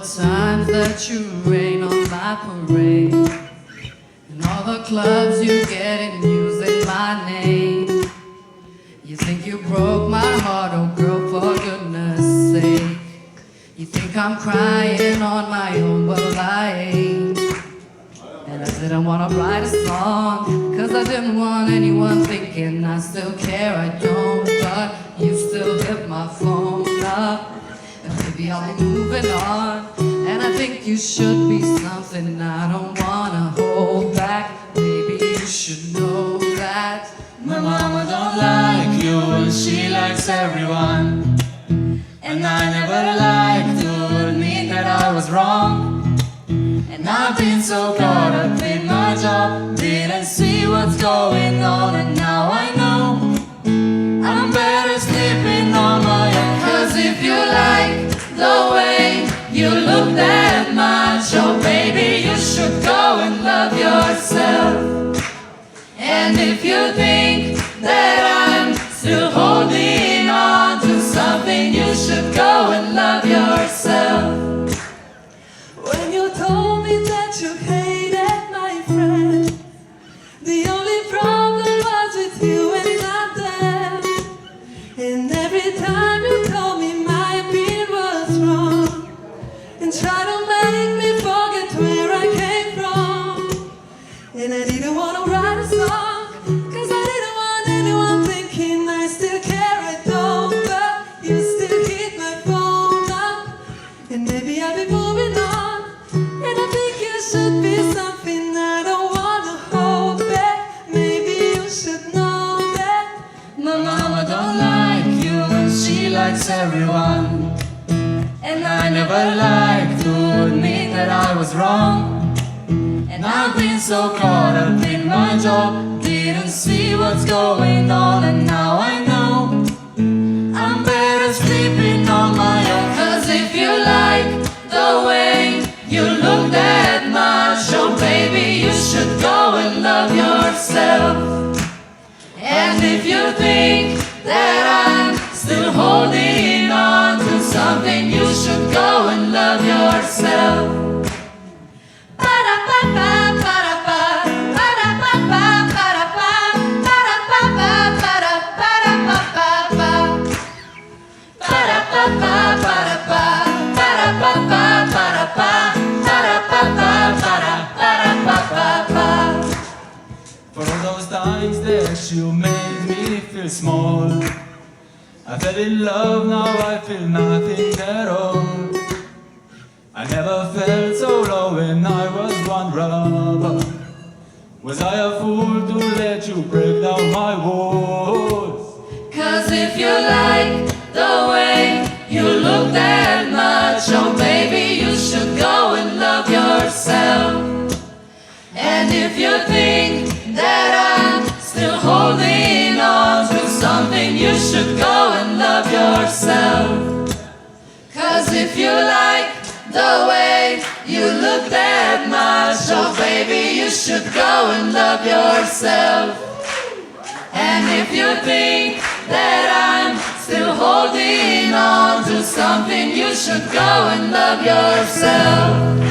times that you rain on my parade, and all the clubs you get in using my name. You think you broke my heart, oh girl, for goodness sake. You think I'm crying on my own, well I ain't. And I didn't wanna write a song, cause I didn't want anyone thinking I still care. I don't, but you still hit my phone up, and maybe I'll be moving on. And I think you should be something I don't wanna hold back. Maybe you should know that my mama don't like you and she likes everyone. And I never liked to admit that I was wrong. And I've been so caught up in my job, didn't see what's going on, and now I know I'm better sleeping on my own. Cause if you like the way you look that much, oh baby, you should go and love yourself. And if you think that I'm still holding on to something, you should go and love yourself. When you told me that you hated my friend, the only problem was with you and not them. And every time you told me my opinion was wrong, and tried to make me forget where I came from. And I didn't want to write a song, cause I didn't want anyone thinking I still care. I don't, but you still hit my phone up, and maybe I'll be moving on. And I think you should be something I don't wanna hold back. Maybe you should know that my mama don't like you and she likes everyone. And I never liked to admit that I was wrong. And I've been so caught up in my job, didn't see what's going on, and now I know I'm better sleeping on my own. Cause if you like the way you look that much, oh baby, you should go and love yourself. And if you think that I'm still holding on to something, you should go and love yourself. For all those times that you made me feel small, I fell in love, now I feel nothing at all. I never felt so low when I was one rubber. Was I a fool to let you break down my walls? Cause if you like the way you look that much, oh baby, you should go and love yourself. And if you think that I'm still holding on to something, you should go and love yourself. Cause if you like the way you look that much, oh baby, you should go and love yourself. And if you think that I'm still holding on to something, you should go and love yourself.